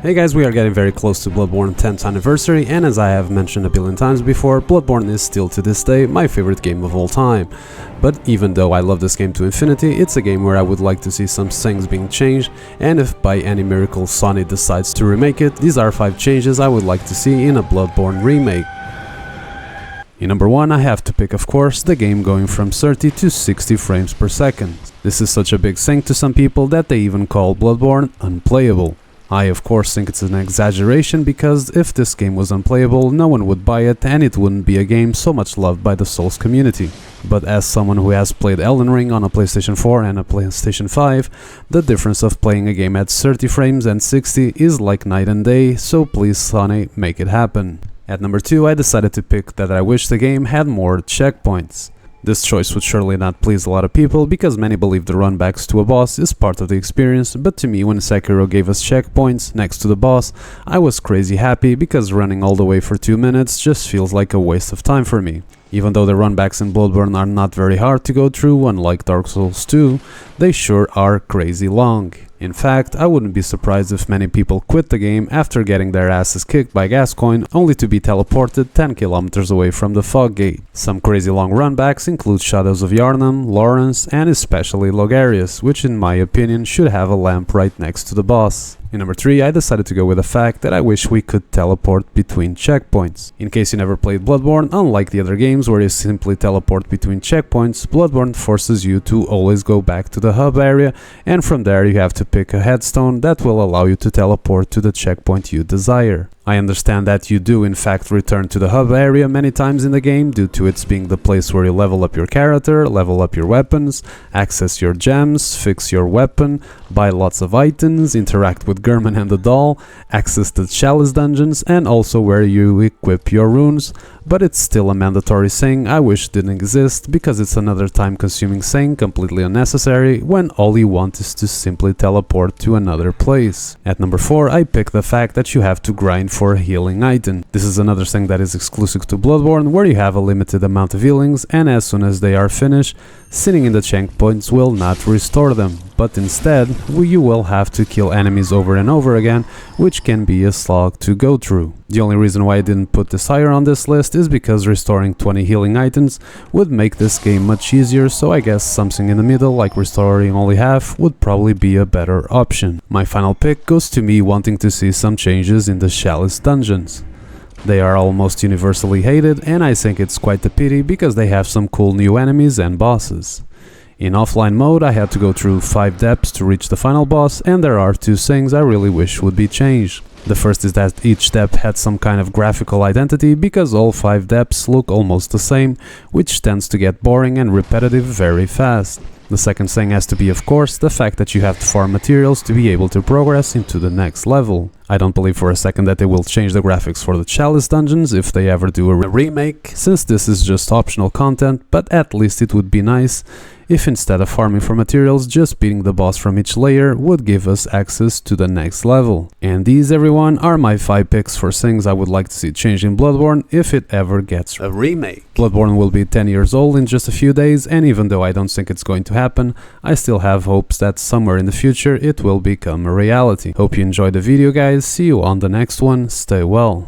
Hey guys, we are getting very close to Bloodborne 10th anniversary, and as I have mentioned a billion times before, Bloodborne is still to this day my favorite game of all time. But even though I love this game to infinity, it's a game where I would like to see some things being changed, and if by any miracle Sony decides to remake it, these are 5 changes I would like to see in a Bloodborne remake. In number 1, I have to pick, of course, the game going from 30 to 60 frames per second. This is such a big thing to some people that they even call Bloodborne unplayable. I of course think it's an exaggeration, because if this game was unplayable, no one would buy it and it wouldn't be a game so much loved by the Souls community. But as someone who has played Elden Ring on a PlayStation 4 and a PlayStation 5, the difference of playing a game at 30 frames and 60 is like night and day, so please Sony, make it happen. At number 2, I decided to pick that I wish the game had more checkpoints. This choice would surely not please a lot of people, because many believe the runbacks to a boss is part of the experience, but to me, when Sekiro gave us checkpoints next to the boss, I was crazy happy, because running all the way for 2 minutes just feels like a waste of time for me. Even though the runbacks in Bloodborne are not very hard to go through, unlike Dark Souls 2, they sure are crazy long. In fact, I wouldn't be surprised if many people quit the game after getting their asses kicked by Gascoigne, only to be teleported 10 kilometers away from the fog gate. Some crazy long runbacks include Shadows of Yharnam, Lawrence, and especially Logarius, which in my opinion should have a lamp right next to the boss. In number 3, I decided to go with the fact that I wish we could teleport between checkpoints. In case you never played Bloodborne, unlike the other games where you simply teleport between checkpoints, Bloodborne forces you to always go back to the hub area, and from there you have to pick a headstone that will allow you to teleport to the checkpoint you desire. I understand that you do in fact return to the hub area many times in the game, due to its being the place where you level up your character, level up your weapons, access your gems, fix your weapon, buy lots of items, interact with Gehrman and the doll, access the chalice dungeons, and also where you equip your runes, but it's still a mandatory thing I wish didn't exist, because it's another time consuming thing, completely unnecessary, when all you want is to simply teleport to another place. At number 4, I pick the fact that you have to grind for a healing item. This is another thing that is exclusive to Bloodborne, where you have a limited amount of healings, and as soon as they are finished, sitting in the checkpoints will not restore them, but instead you will have to kill enemies over and over again, which can be a slog to go through. The only reason why I didn't put this higher on this list is because restoring 20 healing items would make this game much easier, so I guess something in the middle, like restoring only half, would probably be a better option. My final pick goes to me wanting to see some changes in the chalice dungeons. They are almost universally hated, and I think it's quite a pity, because they have some cool new enemies and bosses. In offline mode, I had to go through 5 depths to reach the final boss, and there are 2 things I really wish would be changed. The first is that each depth had some kind of graphical identity, because all 5 depths look almost the same, which tends to get boring and repetitive very fast. The second thing has to be, of course, the fact that you have to farm materials to be able to progress into the next level. I don't believe for a second that they will change the graphics for the chalice dungeons if they ever do a remake, since this is just optional content, but at least it would be nice if instead of farming for materials, just beating the boss from each layer would give us access to the next level. And these, everyone, are my 5 picks for things I would like to see change in Bloodborne if it ever gets a remake. Bloodborne will be 10 years old in just a few days, and even though I don't think it's going to happen, I still have hopes that somewhere in the future it will become a reality. Hope you enjoyed the video, guys. See you on the next one. Stay well.